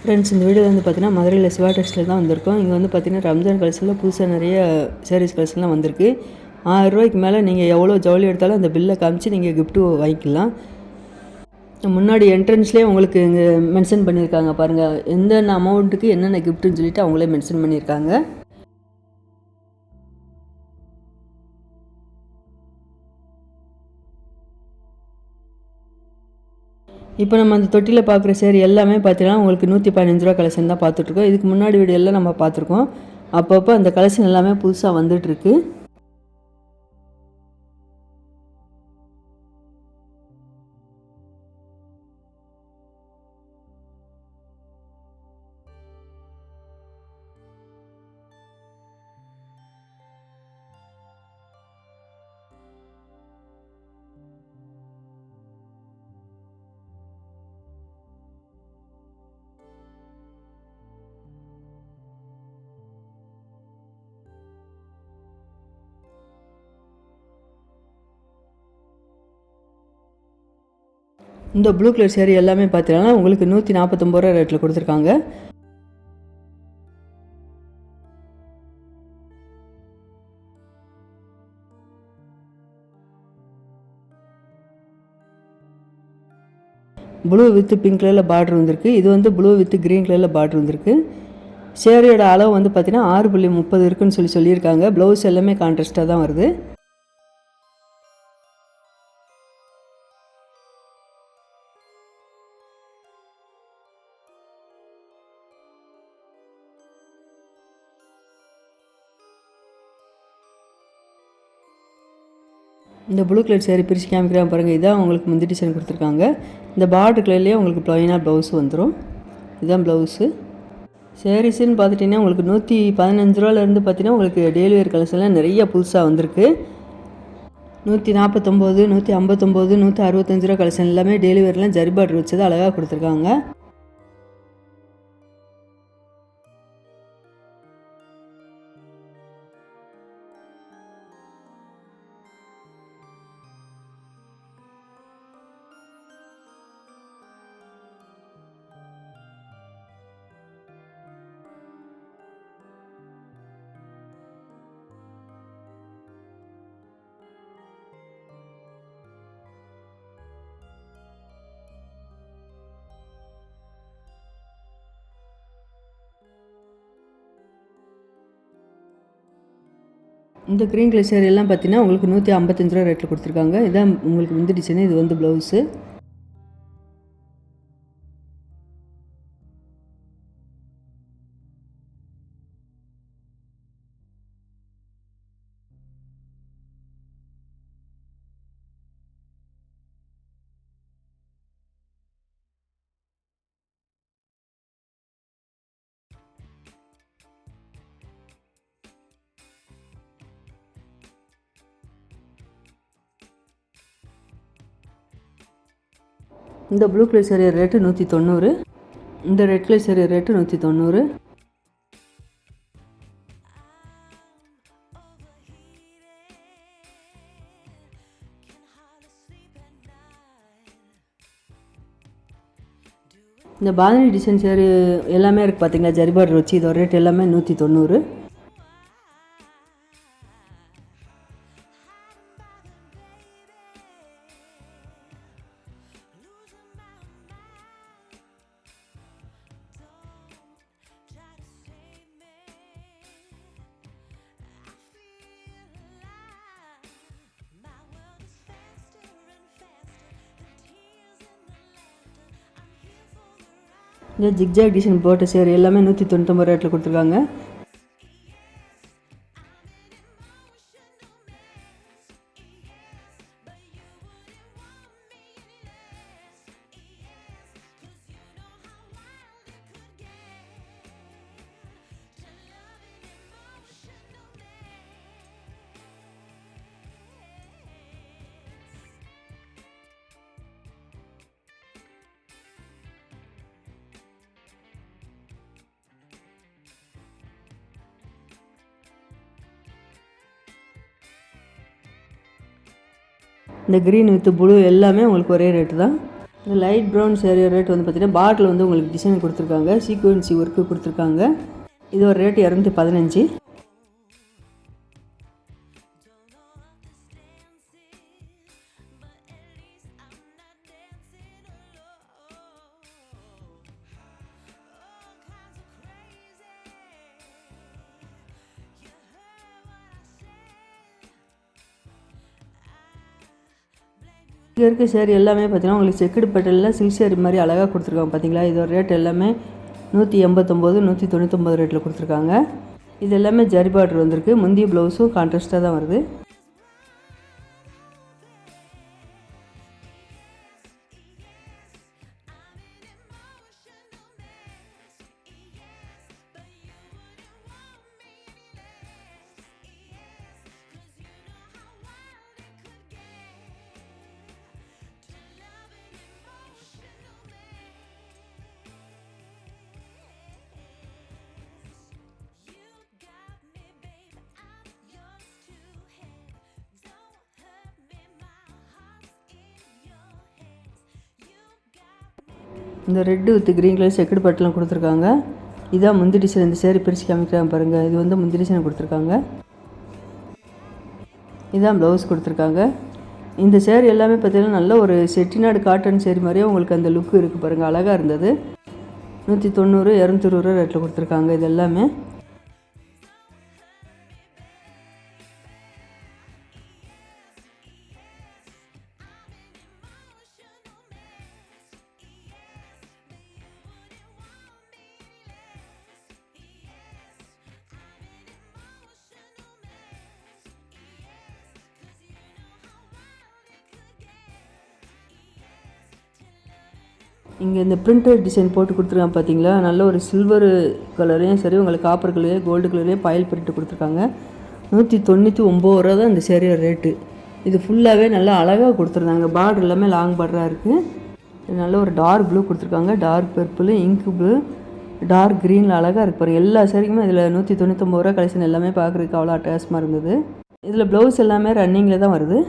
Friends, இந்த video வந்து பார்த்தீங்கன்னா மதுரையில் சிவா டெக்ஸ்டைல் தான் வந்திருக்கோம். இங்கே வந்து பார்த்தீங்கன்னா ரம்ஜான் கலெக்ஷனில் புதுசாக நிறைய சாரீஸ் கலெக்ஷன்லாம் வந்திருக்கு. 1000 ரூபாய்க்கு மேலே நீங்கள் எவ்வளோ ஜவுளி எடுத்தாலும் அந்த பில்லை காமிச்சு நீங்கள் கிஃப்ட்டு வாங்கிக்கலாம். முன்னாடி என்ட்ரன்ஸ்லேயே உங்களுக்கு இங்கே மென்ஷன் பண்ணியிருக்காங்க பாருங்கள், எந்தெந்த அமௌண்ட்டுக்கு என்னென்ன கிஃப்ட்டுன்னு சொல்லிட்டு அவங்களே மென்ஷன் பண்ணியிருக்காங்க. இப்போ நம்ம அந்த தொட்டியில் பார்க்குற சேரீ எல்லாமே பார்த்தீங்கன்னா உங்களுக்கு 115 ரூபா கலெக்ஷன் தான் பார்த்துட்ருக்கோம். இதுக்கு முன்னாடி வீடியோ எல்லாம் நம்ம பார்த்துருக்கோம். அப்பப்போ அந்த கலெக்ஷன் எல்லாமே புதுசாக வந்துட்டுருக்கு. இந்த ப்ளூ கலர் சேரீ எல்லாமே பார்த்தீங்கன்னா உங்களுக்கு 149 ரூபா ரேட்டில் கொடுத்துருக்காங்க. ப்ளூ வித் பிங்க் கலரில் பார்டர் வந்திருக்கு. இது வந்து ப்ளூ வித் க்ரீன் கலரில் பார்டர் வந்திருக்கு. சேரீயோட அளவு வந்து பார்த்தீங்கன்னா 6.30 இருக்குன்னு சொல்லியிருக்காங்க. ப்ளவுஸ் எல்லாமே கான்ட்ராஸ்ட்டாக தான் வருது. இந்த ப்ளூ கலர் சேரீ பிரித்து காமிக்கிறேன் பாருங்கள். இதான் உங்களுக்கு முந்தி டிசைன் கொடுத்துருக்காங்க. இந்த பார்டர் கலர்லேயே உங்களுக்கு ப்ளைனாக ப்ளவுஸ் வந்துடும். இதுதான் ப்ளவுஸு. சேரீஸ்ன்னு பார்த்துட்டிங்கன்னா உங்களுக்கு 115 ரூபாலேருந்து பார்த்தீங்கன்னா உங்களுக்கு டெய்லி வேர் கலெக்ஷன்லாம் நிறைய புதுசாக வந்திருக்கு. 149, 159, 165 ரூபா கலெக்ஷன் எல்லாமே டெய்லி வேர்லாம் ஜரி பார்டர் வச்சது அழகாக கொடுத்துருக்காங்க. இந்த க்ரீன் கலர் சேரீ எல்லாம் பார்த்தீங்கன்னா உங்களுக்கு 155 ரூபா ரேட்டில் கொடுத்துருக்காங்க. இதான் உங்களுக்கு முந்தி டிசைனு. இது வந்து ப்ளவுஸு. இந்த ப்ளூ கலர் சேரீ ரேட்டு 190. இந்த ரெட் கலர் சேரீ ரேட்டு 190. இந்த பாந்தினி டிசைன் சேரீ எல்லாமே இருக்குது பார்த்தீங்களா, ஜரி பார்டர் வச்சு. இதோட ரேட் எல்லாமே 190. இந்த ஜிக்ஜாக் டிசைன் போட்ட சேரீ எல்லாமே 199 ரேட்டில் கொடுத்துருக்காங்க. இந்த க்ரீன் வித் ப்ளூ எல்லாமே உங்களுக்கு ஒரே ரேட்டு தான். இந்த லைட் ப்ரௌன் சேரீ ரேட் வந்து பார்த்திங்கன்னா பார்டரில் வந்து உங்களுக்கு டிசைன் கொடுத்துருக்காங்க, சீக்வன்சி ஒர்க்கு கொடுத்துருக்காங்க. இது ஒரு ரேட்டு 215. இங்கே இருக்க சேரீ எல்லாமே பார்த்தீங்கன்னா உங்களுக்கு செக்குடு பட்டலில் சில்க் சேரீ மாதிரி அழகாக கொடுத்துருக்காங்க பார்த்தீங்களா. இதோட ரேட் எல்லாமே 189, 199 ரேட்டில் கொடுத்துருக்காங்க. இது எல்லாமே ஜரி பார்டர் வந்திருக்கு. முந்திய ப்ளவுஸும் கான்ட்ராஸ்ட்டாக தான் வருது. இந்த red with green colour checked பட்டெலாம் கொடுத்துருக்காங்க. இதான் முந்தி டிசைன். இந்த சேரீ பிரித்து காமிக்கிறாங்க பாருங்கள். இது வந்து முந்தி டிசைன் கொடுத்துருக்காங்க. இதான் ப்ளவுஸ் கொடுத்துருக்காங்க. இந்த சேரீ எல்லாமே பார்த்திங்கன்னா நல்ல ஒரு செட்டிநாடு காட்டன் சேரீ மாதிரியே உங்களுக்கு அந்த லுக்கு இருக்குது பாருங்கள். அழகாக இருந்தது. 190, 220 ரேட்டில் கொடுத்துருக்காங்க. இது எல்லாமே இங்கே இந்த பிரிண்டட் டிசைன் போட்டு கொடுத்துருக்காங்க பார்த்தீங்களா. நல்ல ஒரு சில்வர் கலரையும் சரி, உங்களுக்கு காப்பர் கலரையும் கோல்டு கலரையும் பாயில் பிரிண்ட் கொடுத்துருக்காங்க. 199 ரூபா தான் இந்த சேரீயோட ரேட்டு. இது ஃபுல்லாகவே நல்லா அழகாக கொடுத்துருந்தாங்க. பார்டர் எல்லாமே லாங் பார்டராக இருக்குது. நல்ல ஒரு டார்க் ப்ளூ கொடுத்துருக்காங்க, dark purple, ink blue, dark க்ரீனில் அழகாக இருக்குது பாருங்கள். எல்லா சேரீக்குமே இதில் 199 ரூபா கலெக்ஷன் எல்லாமே பார்க்குறதுக்கு அவ்வளோ அட்டகாசமாக இருந்தது. இதில் ப்ளவுஸ் எல்லாமே ரன்னிங்கில் தான் வருது.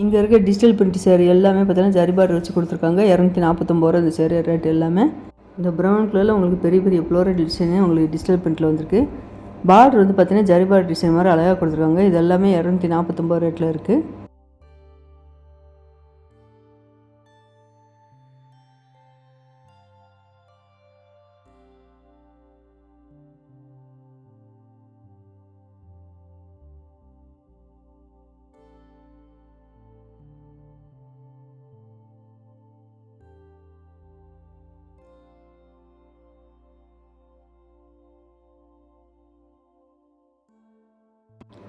இங்கே இருக்க டிஜிட்டல் பிரிண்ட் சேரீ எல்லாமே பார்த்தீங்கன்னா ஜரி பார்டர் வச்சு கொடுத்துருக்காங்க. 249 ரூபா இந்த சேரீ ரேட் எல்லாமே. இந்த ப்ரௌன் கலரில் உங்களுக்கு பெரிய பெரிய ஃப்ளோரல் டிசைனே உங்களுக்கு டிஜிட்டல் பிரிண்ட்டில் வந்திருக்கு. பார்டர் வந்து பார்த்தீங்கன்னா ஜரி பார்டர் டிசைன் மாதிரி அழகாக கொடுத்துருக்காங்க. இது எல்லாமே 249 ரேட்டில் இருக்குது.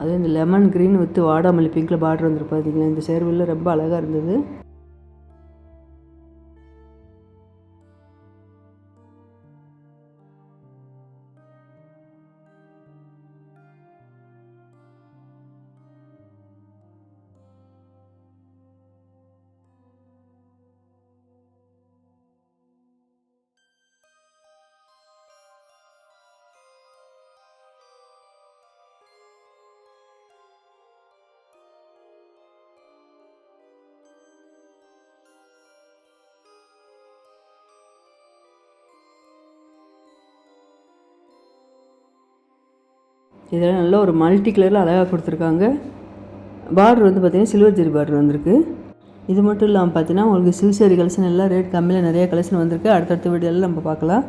அது இந்த லெமன் க்ரீன் வித் வாடாமல்லி பிங்க்கில் பார்டர் வந்துருக்கு பார்த்தீங்களா. இந்த சேர்வில் ரொம்ப அழகாக இருந்தது. இதெல்லாம் நல்ல ஒரு மல்டி கலரில் அழகாக கொடுத்துருக்காங்க. பார்டர் வந்து பார்த்திங்கன்னா சில்வர் ஜெரி பார்டர் வந்திருக்கு. இது மட்டும் இல்லாமல் பார்த்தீங்கன்னா உங்களுக்கு சில்க் சேரீ கலெக்ஷன் எல்லாம் ரேட் கம்மியில் நிறைய கலெக்ஷன் வந்திருக்கு. அடுத்தடுத்த வீடியோவில் நம்ம பார்க்கலாம்.